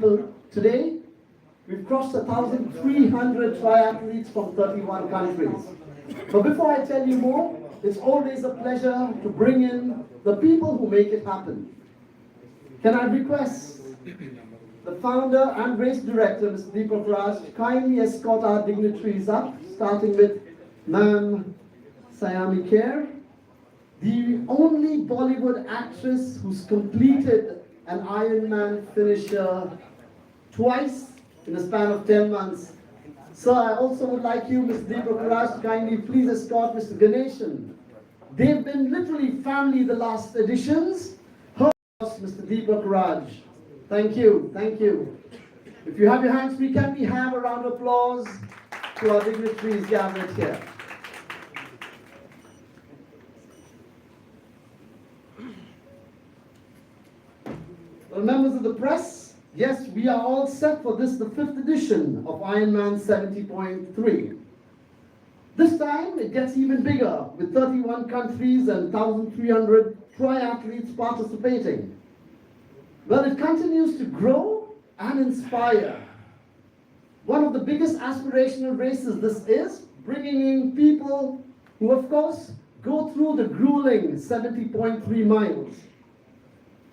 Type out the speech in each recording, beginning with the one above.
Today, we've crossed 1,300 triathletes from 31 countries. But before I tell you more, it's always a pleasure to bring in the people who make it happen. Can I request the founder and race director, Mr. Deepak Raj, to kindly escort our dignitaries up, starting with Ma'am Sayami Kher, the only Bollywood actress who's completed an Ironman finisher twice in a span of 10 months. So I also would like you, Mr. Deepak Raj, to kindly please escort Mr. Ganeshan. They've been literally family the last editions. Mr. Deepak Raj. Thank you, thank you. If you have your hands free, can we have a round of applause to our dignitaries gathered here? Well, members of the press, yes, we are all set for this, the 5th edition of Ironman 70.3. This time, it gets even bigger, with 31 countries and 1,300 triathletes participating. Well, it continues to grow and inspire. One of the biggest aspirational races this is, bringing in people who, of course, go through the grueling 70.3 miles.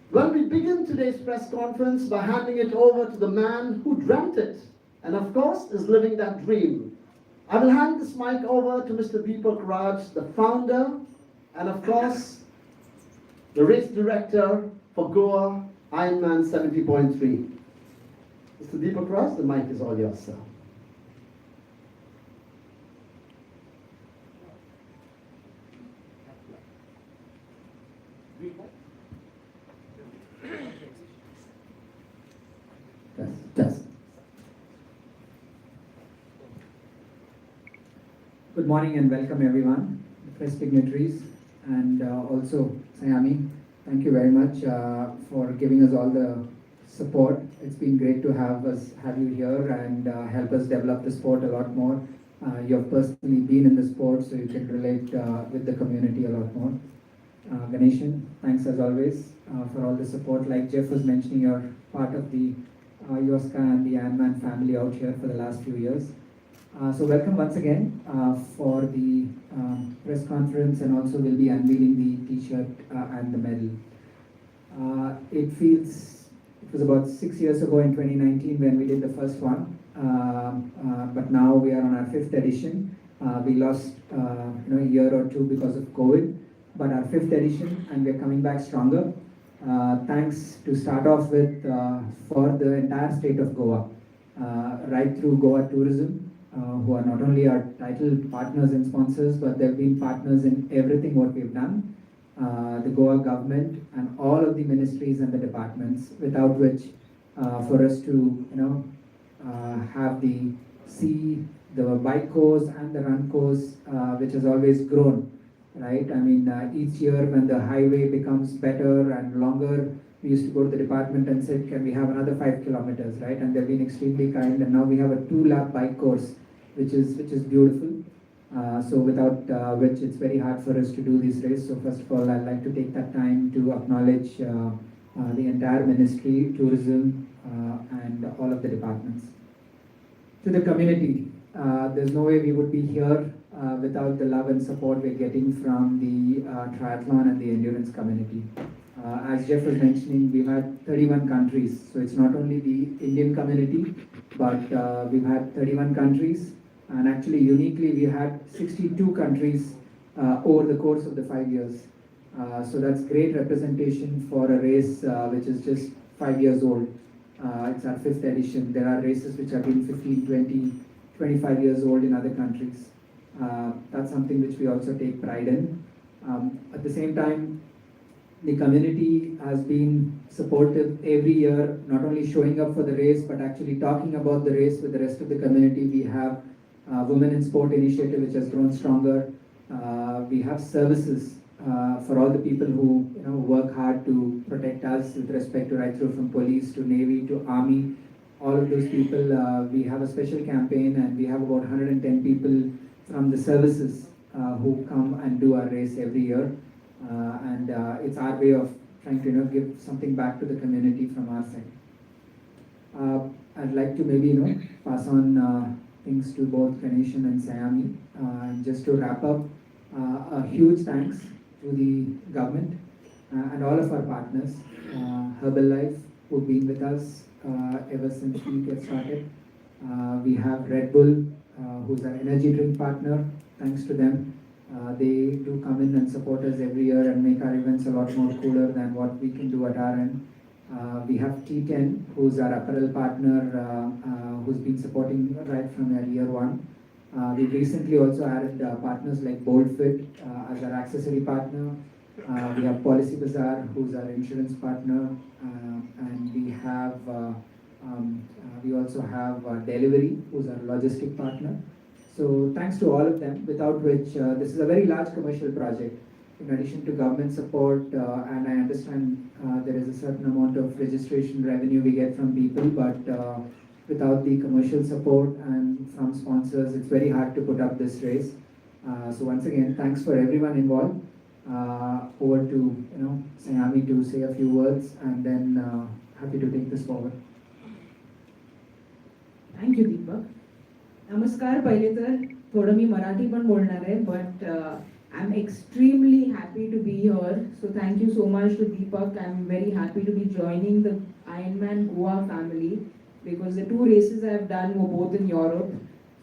Well, we begin today's press conference by handing it over to the man who dreamt it, and of course, is living that dream. I will hand this mic over to Mr. Deepak Raj, the founder, and of course, the race director for Goa Ironman 70.3. Mr. Deepak Raj, the mic is all yours, sir. Test. Good morning and welcome everyone, press dignitaries, and also Sayami. Thank you very much for giving us all the support. It's been great to have you here and help us develop the sport a lot more. You have personally been in the sport, so you can relate with the community a lot more. Ganeshan, thanks as always for all the support. Like Jeff was mentioning, you're part of the Yoska and the Ironman family out here for the last few years. So welcome once again for the press conference, and also we'll be unveiling the t-shirt and the medal. It was about 6 years ago in 2019 when we did the first one, but now we are on our 5th edition. We lost a year or two because of COVID, but our 5th edition, and we're coming back stronger. Thanks to start off with for the entire state of Goa, right through Goa Tourism, who are not only our title partners and sponsors, but they've been partners in everything what we've done. The Goa government and all of the ministries and the departments, without which for us to have the bike course and the run course, which has always grown, right? I mean, each year when the highway becomes better and longer, we used to go to the department and say, can we have another 5 kilometers, right? And they've been extremely kind, and now we have a 2-lap bike course, which is beautiful. So without which it's very hard for us to do this race. So first of all, I'd like to take that time to acknowledge the entire ministry, tourism, and all of the departments. To the community, there's no way we would be here without the love and support we're getting from the triathlon and the endurance community. As Jeff was mentioning, we've had 31 countries, so it's not only the Indian community, but we've had 31 countries, and actually uniquely we had 62 countries over the course of the 5 years. So that's great representation for a race which is just 5 years old. It's our 5th edition. There are races which have been 15, 20, 25 years old in other countries. That's something which we also take pride in. At the same time, the community has been supportive every year, not only showing up for the race, but actually talking about the race with the rest of the community. We have Women in Sport initiative, which has grown stronger. We have services for all the people who work hard to protect us with respect to right through from police to Navy to Army. All of those people, we have a special campaign, and we have about 110 people from the services who come and do our race every year. It's our way of trying to give something back to the community from our side. I'd like to maybe pass on things to both Ganesh and Sayami. And just to wrap up, a huge thanks to the government and all of our partners, Herbalife, who've been with us ever since we get started. We have Red Bull, who's our energy drink partner. Thanks to them. They do come in and support us every year and make our events a lot more cooler than what we can do at our end. We have T10, who's our apparel partner, who's been supporting right from year one. We've recently also added partners like BoldFit as our accessory partner. We have Policy Bazaar, who's our insurance partner, and we also have Delivery, who's our logistic partner. So thanks to all of them, without which this is a very large commercial project. In addition to government support, and I understand there is a certain amount of registration revenue we get from people, but without the commercial support and from sponsors, it's very hard to put up this race. So once again, thanks for everyone involved. Over to Sayami to say a few words, and then happy to take this forward. Thank you, Deepak. नमस्कार. पहिले तर थोडं मी मराठी पण बोलणार आहे, but I'm extremely happy to be here. So thank you so much to Deepak. I'm very happy to be joining the Ironman Goa family because the two races I have done were both in Europe.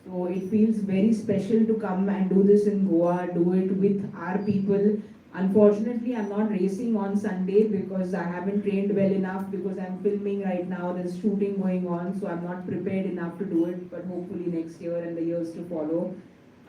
So it feels very special to come and do this in Goa, do it with our people. Unfortunately, I'm not racing on Sunday because I haven't trained well enough because I'm filming right now. There's shooting going on, so I'm not prepared enough to do it, but hopefully next year and the years to follow.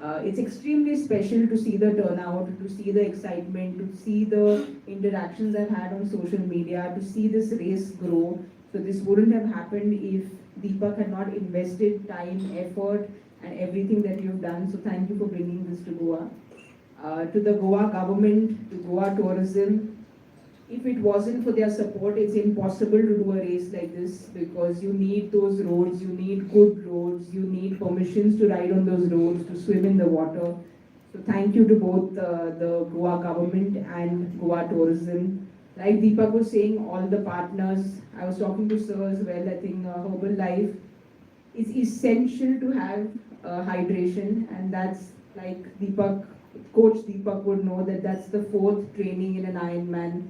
It's extremely special to see the turnout, to see the excitement, to see the interactions I've had on social media, to see this race grow. So this wouldn't have happened if Deepak had not invested time, effort, and everything that you've done. So thank you for bringing this to Goa. To the Goa government, to Goa tourism, if it wasn't for their support, it's impossible to do a race like this because you need those roads, you need good roads, you need permissions to ride on those roads, to swim in the water. So thank you to both the Goa government and Goa tourism. Like Deepak was saying, all the partners, I was talking to Sir as well, I think Herbalife is essential to have hydration, and that's like Deepak, Coach Deepak would know that that's the fourth training in an Ironman.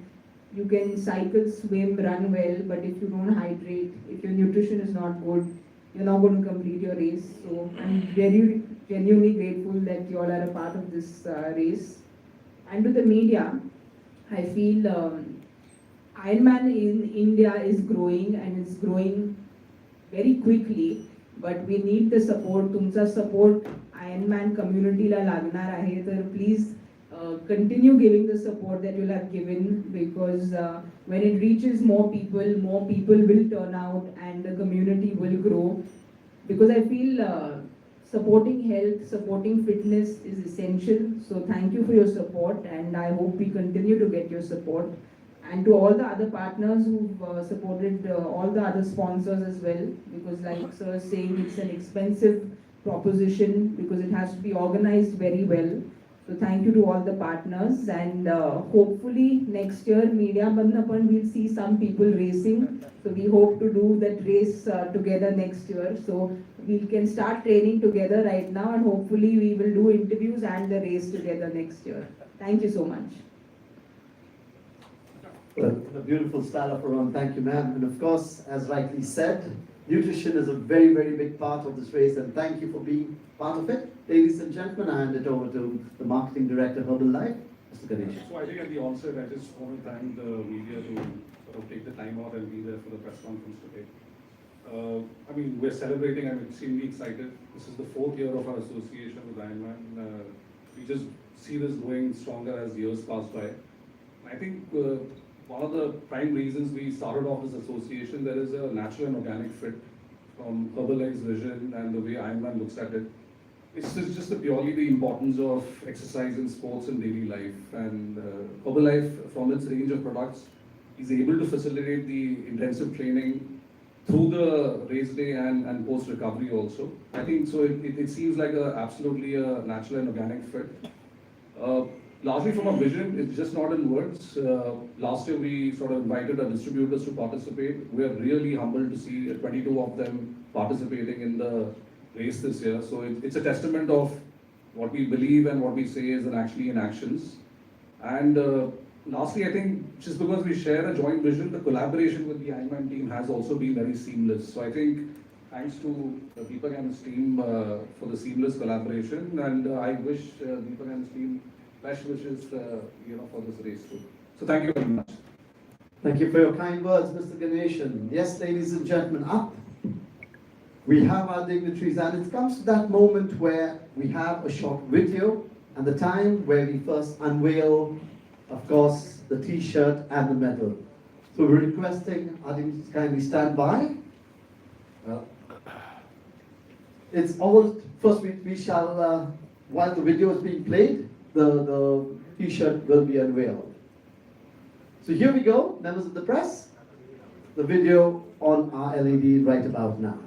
You can cycle, swim, run well, but if you don't hydrate, if your nutrition is not good, you're not going to complete your race. So I'm very genuinely grateful that you all are a part of this race. And to the media, I feel Ironman in India is growing and it's growing very quickly, but we need the support. तुमचा support Ironman community ला लागणार आहे, तर please continue giving the support that you'll have given because when it reaches more people will turn out and the community will grow. Because I feel supporting health, supporting fitness is essential. So thank you for your support, and I hope we continue to get your support. And to all the other partners who've supported all the other sponsors as well, because like Sir is saying, it's an expensive proposition because it has to be organized very well. So thank you to all the partners, and hopefully next year Media Bandhapan we'll see some people racing. So we hope to do that race together next year. So we can start training together right now, and hopefully we will do interviews and the race together next year. Thank you so much. Well, a beautiful style of our own. Thank you, ma'am. And of course, as rightly said, nutrition is a very, very big part of this race, and thank you for being part of it. Ladies and gentlemen, I hand it over to the Marketing Director, Herbalife, Mr. Ganesh. So I think at the onset, I just want to thank the media to sort of take the time out and be there for the press conference today. I mean, we're celebrating, I'm extremely excited. This is the 4th year of our association with Ironman. We just see this going stronger as years pass by. I think one of the prime reasons we started off this association, there is a natural and organic fit from Herbalife's vision and the way Ironman looks at it. It's just purely the importance of exercise in sports and daily life. And Herbalife, from its range of products, is able to facilitate the intensive training through the race day and post-recovery also. I think so. It seems like absolutely a natural and organic fit. largely from a vision, it's just not in words. Last year we sort of invited our distributors to participate. We are really humbled to see 22 of them participating in the race this year. So it's a testament of what we believe and what we say is actually in actions. And lastly, I think just because we share a joint vision, the collaboration with the Ironman team has also been very seamless. So I think thanks to Deepak and his team for the seamless collaboration, and I wish Deepak and his team best wishes for this race too. So thank you very much. Thank you for your kind words, Mr. Ganeshan. Yes, ladies and gentlemen, up we have our dignitaries, and it comes to that moment where we have a short video and the time where we first unveil, of course, the t-shirt and the medal. So we're requesting our dignitaries kindly stand by. Well, it's almost, first we shall, while the video is being played, the t-shirt will be unveiled. So here we go, members of the press. The video on our LED right about now.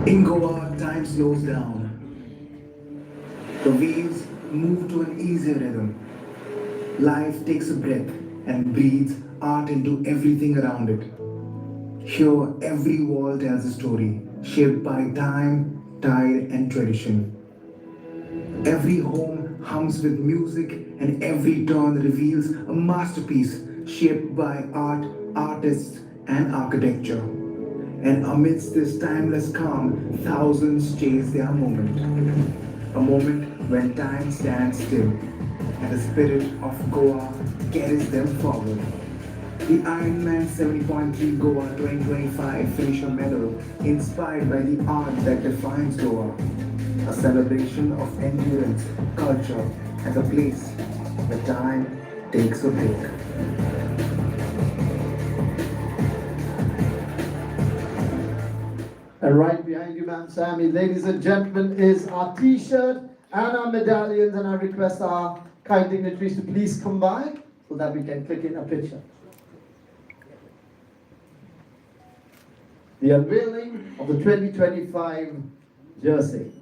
In Goa, time slows down. The waves move to an easier rhythm. Life takes a breath and breathes art into everything around it. Here, every wall tells a story, shaped by time, tide, and tradition. Every home hums with music, and every turn reveals a masterpiece shaped by art, artists, and architecture. And amidst this timeless calm, thousands chase their moment. A moment when time stands still, and the spirit of Goa carries them forward. The Ironman 70.3 Goa 2025 finisher medal, inspired by the art that defines Goa. A celebration of endurance, culture, and a place where time takes a break. And right behind you, ma'am Sammy, ladies and gentlemen, is our t-shirt and our medallions, and I request our kind dignitaries to please come by so that we can click in a picture. The unveiling of the 2025 jersey.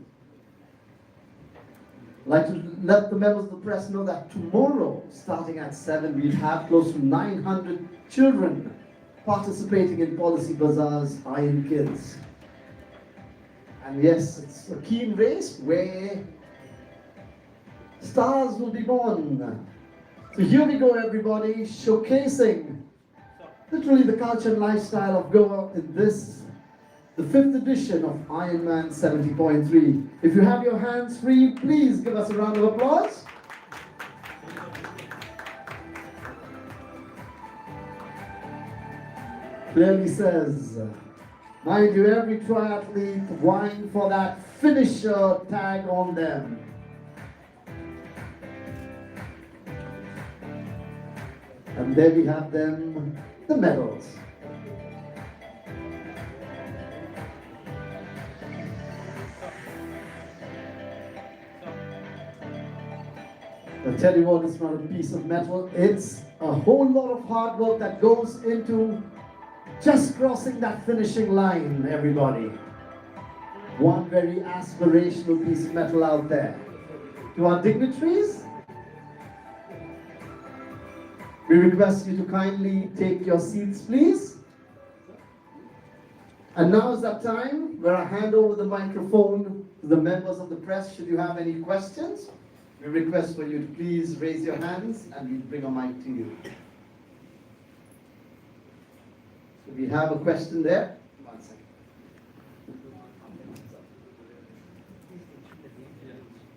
I'd like to let the members of the press know that tomorrow, starting at 7, we'll have close to 900 children participating in Policy Bazaar's Iron Kids. And yes, it's a keen race where stars will be born. So here we go, everybody, showcasing literally the culture and lifestyle of Goa in this, the 5th edition of Ironman 70.3. If you have your hands free, please give us a round of applause. Clearly says, mind you, every triathlete vying for that finisher tag on them. And there we have them, the medals. I'll tell you what, it's not a piece of metal, it's a whole lot of hard work that goes into just crossing that finishing line, everybody. One very aspirational piece of metal out there. To our dignitaries, we request you to kindly take your seats, please. And now is that time where I hand over the microphone to the members of the press. Should you have any questions, we request for you to please raise your hands and we'll bring a mic to you. So we have a question there. One second.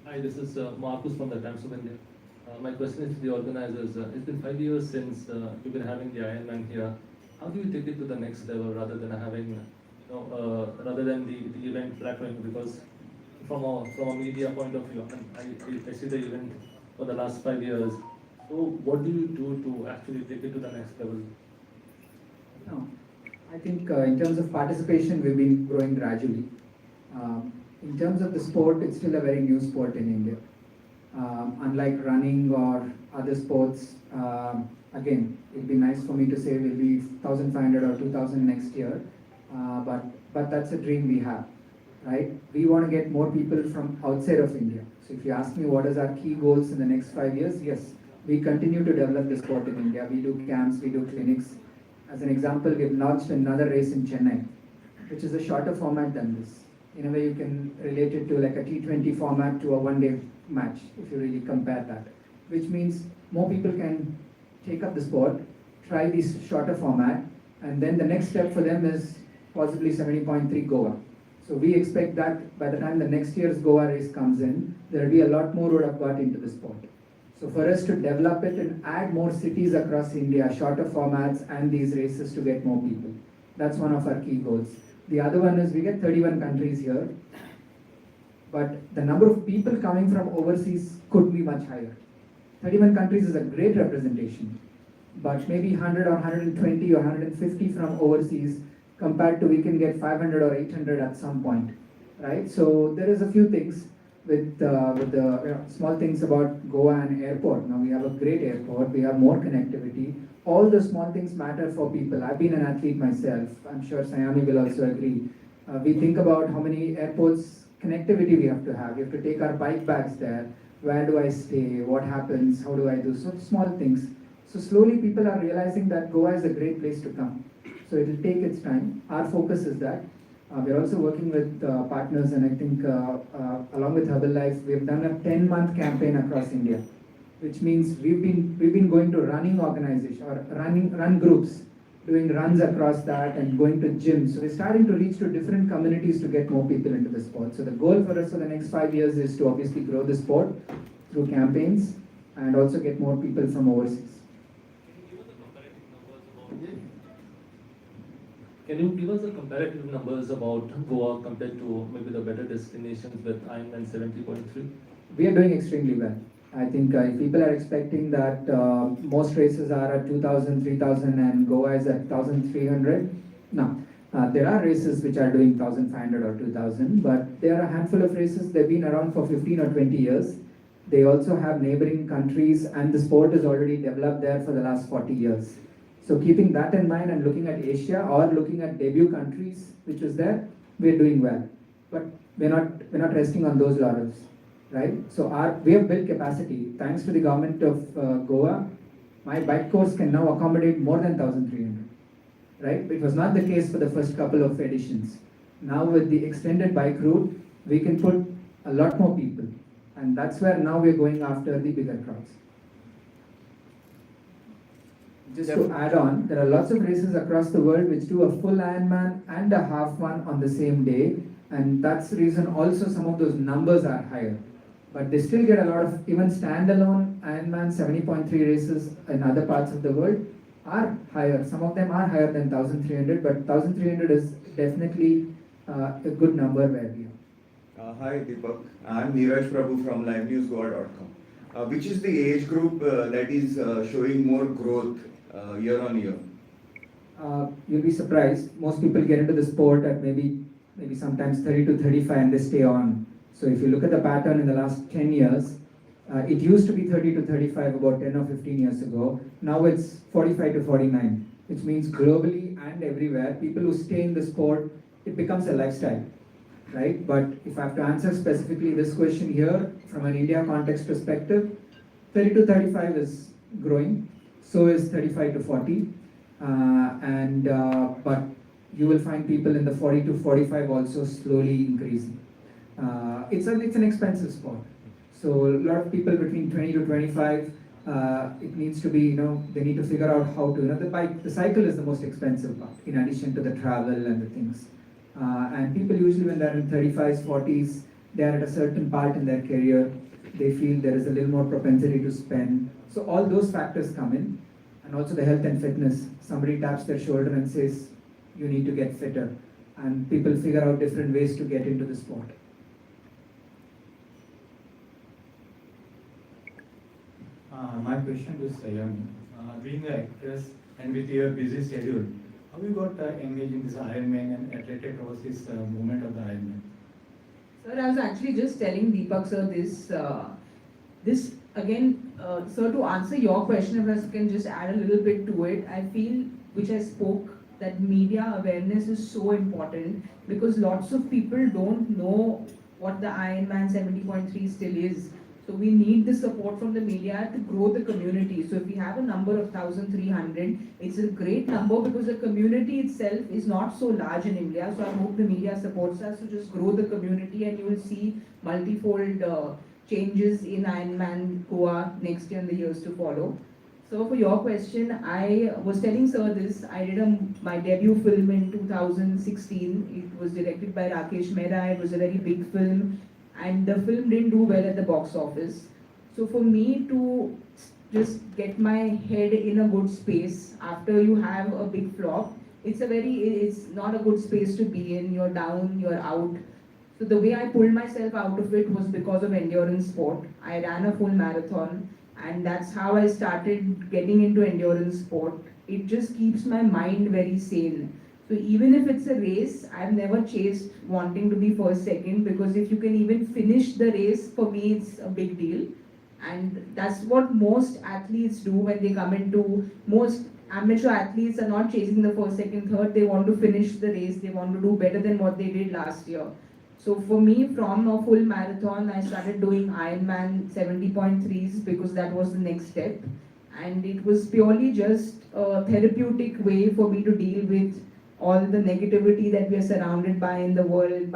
Hi, this is Marcus from the Times of India. My question is to the organizers. It's been 5 years since you've been having the Ironman here. How do you take it to the next level rather than having, rather than the event platform? Because from a media point of view, I see the event for the last 5 years. So what do you do to actually take it to the next level? No, I think in terms of participation, we've been growing gradually. In terms of the sport, it's still a very new sport in India. Unlike running or other sports, again, it'd be nice for me to say we'll be 1,500 or 2,000 next year, but that's a dream we have. right? We want to get more people from outside of India. So if you ask me what is our key goals in the next 5 years, yes, we continue to develop the sport in India. We do camps, we do clinics. As an example, we've launched another race in Chennai, which is a shorter format than this. In a way, you can relate it to like a T20 format to a one-day match, if you really compare that. Which means more people can take up the sport, try this shorter format, and then the next step for them is possibly 70.3 Goa. So we expect that by the time the next year's Goa race comes in, there will be a lot more would have got into the sport. So for us to develop it and add more cities across India, shorter formats and these races to get more people. That's one of our key goals. The other one is we get 31 countries here, but the number of people coming from overseas could be much higher. 31 countries is a great representation, but maybe 100 or 120 or 150 from overseas compared to we can get 500 or 800 at some point, right? So there is a few things with the small things about Goa and airport. Now we have a great airport, we have more connectivity. All the small things matter for people. I've been an athlete myself. I'm sure Sayami will also agree. We think about how many airports connectivity we have to have. We have to take our bike bags there. Where do I stay? What happens? How do I do? So small things. So slowly people are realizing that Goa is a great place to come. So it will take its time. Our focus is that. We're also working with partners, and I think along with Herbalife, we've done a 10-month campaign across India, which means we've been going to running organization or run groups, doing runs across that and going to gyms. So we're starting to reach to different communities to get more people into the sport. So the goal for us for the next 5 years is to obviously grow the sport through campaigns and also get more people from overseas. Can you give us the comparative numbers about Goa compared to maybe the better destinations with Ironman 70.3? We are doing extremely well. I think if people are expecting that most races are at 2,000, 3,000 and Goa is at 1,300, no. There are races which are doing 1,500 or 2,000, but there are a handful of races, they've been around for 15 or 20 years. They also have neighboring countries and the sport is already developed there for the last 40 years. So keeping that in mind and looking at Asia or looking at debut countries which is there, we're doing well. But we're not resting on those laurels, right? So we have built capacity. Thanks to the government of Goa, my bike course can now accommodate more than 1,300, right? It was not the case for the first couple of editions. Now with the extended bike route, we can put a lot more people. And that's where now we're going after the bigger crowds. Just to add on, there are lots of races across the world which do a full Ironman and a half one on the same day, and that's the reason also some of those numbers are higher. But they still get a lot of even standalone Ironman 70.3 races in other parts of the world are higher. Some of them are higher than 1,300, but 1,300 is definitely a good number where we are. Hi Deepak, I'm Neeraj Prabhu from livenewsgoa.com. Which is the age group that is showing more growth year on year? You'll be surprised. Most people get into the sport at maybe sometimes 30 to 35 and they stay on. So if you look at the pattern in the last 10 years, it used to be 30 to 35 about 10 or 15 years ago. Now it's 45 to 49, which means globally and everywhere, people who stay in the sport, it becomes a lifestyle, right? But if I have to answer specifically this question here, from an India context perspective, 30 to 35 is growing, so is 35 to 40, but you will find people in the 40 to 45 also slowly increasing. It's an expensive sport. So a lot of people between 20 to 25, it needs to be, they need to figure out how to, the cycle is the most expensive part in addition to the travel and the things. And people usually when they're in 35s, 40s, they're at a certain part in their career, they feel there is a little more propensity to spend. So all those factors come in, and also the health and fitness. Somebody taps their shoulder and says, you need to get fitter. And people figure out different ways to get into the sport. My question to Sayami. Being an actress and with your busy schedule, how you got engaged in this Ironman and athletic overseas movement of the Ironman? Sir, I was actually just telling Deepak sir this again, sir, to answer your question, if I can just add a little bit to it, I feel, which I spoke that media awareness is so important because lots of people don't know what the Ironman 70.3 still is. So we need the support from the media to grow the community. So if we have a number of 1,300, it's a great number because the community itself is not so large in India. So I hope the media supports us to just grow the community, and you will see multifold changes in Ironman Goa next year and the years to follow. So for your question, I was telling sir this, I did my debut film in 2016. It was directed by Rakesh Mehra. It was a very big film, and the film didn't do well at the box office. So for me to just get my head in a good space after you have a big flop, it's not a good space to be in. You're down, you're out. So the way I pulled myself out of it was because of endurance sport. I ran a full marathon, and that's how I started getting into endurance sport. It just keeps my mind very sane. So even if it's a race, I've never chased wanting to be first, second, because if you can even finish the race, for me it's a big deal. And that's what most athletes do when they come into, most amateur athletes are not chasing the first, second, third, they want to finish the race, they want to do better than what they did last year. So for me, from a full marathon, I started doing Ironman 70.3s because that was the next step. And it was purely just a therapeutic way for me to deal with all the negativity that we are surrounded by in the world,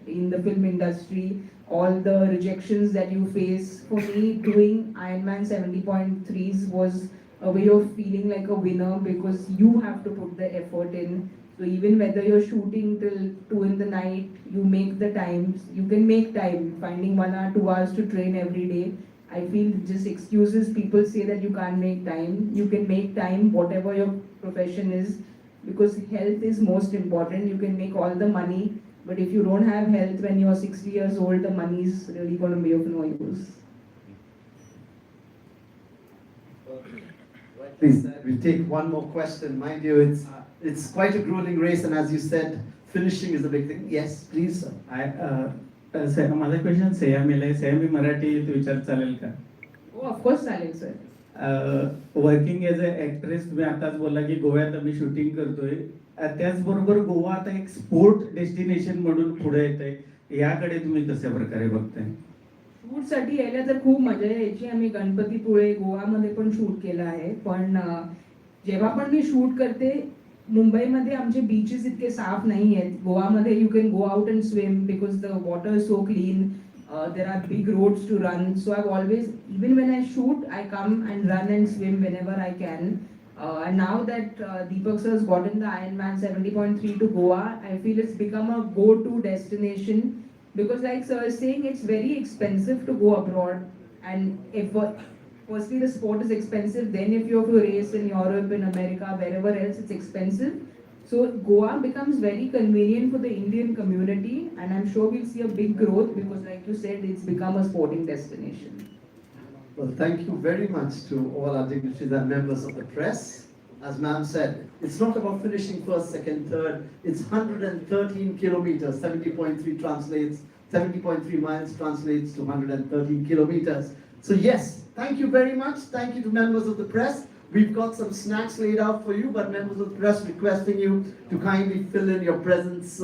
in the film industry, all the rejections that you face. For me, doing Ironman 70.3s was a way of feeling like a winner because you have to put the effort in. So even whether you're shooting till 2 in the night, you make the times, you can make time, finding 1 hour, 2 hours to train every day. I feel just excuses people say that you can't make time. You can make time, whatever your profession is, because health is most important. You can make all the money, but if you don't have health when you're 60 years old, the money is really going to be of no use. Please, we'll take one more question. Mind you, it's quite a grueling race, and as you said, finishing is the big thing. Yes, please. माझा question सेयामीला आहे. सेयामी मराठीत विचार चालेल का? Oh, of course, चालेल sir. Working as a actress तुम्ही आताच बोलला की गोव्यात आम्ही शूटिंग करतोय. त्याचबरोबर गोवा आता एक स्पोर्ट डेस्टिनेशन म्हणून पुढे येत आहे. याकडे तुम्ही कशा प्रकारे बघताय? शूटसाठी यायला तर खूप मजा यायची. आम्ही गणपतीपुळे गोवामध्ये पण शूट केलं आहे. पण जेव्हा पण मी शूट करते, मुंबईमध्ये आमचे बीचेस इतके साफ नाही आहेत. गोवामध्ये you can go out and swim because the water is so clean. There are big roads to run, so I've always, even when I shoot, I come and run and swim whenever I can. And now that Deepak sir has gotten the Ironman 70.3 to Goa, I feel it's become a go-to destination because, like sir is saying, it's very expensive to go abroad. And if firstly the sport is expensive, then if you have to race in Europe, in America, wherever else, it's expensive. So Goa becomes very convenient for the Indian community, and I'm sure we'll see a big growth because, like you said, it's become a sporting destination. Well, thank you very much to all our dignitaries and members of the press. As ma'am said, it's not about finishing first, second, third. It's 113 kilometers. 70.3 miles translates to 113 kilometers. So yes, thank you very much. Thank you to members of the press. We've got some snacks laid out for you, but members of the press requesting you to kindly fill in your presence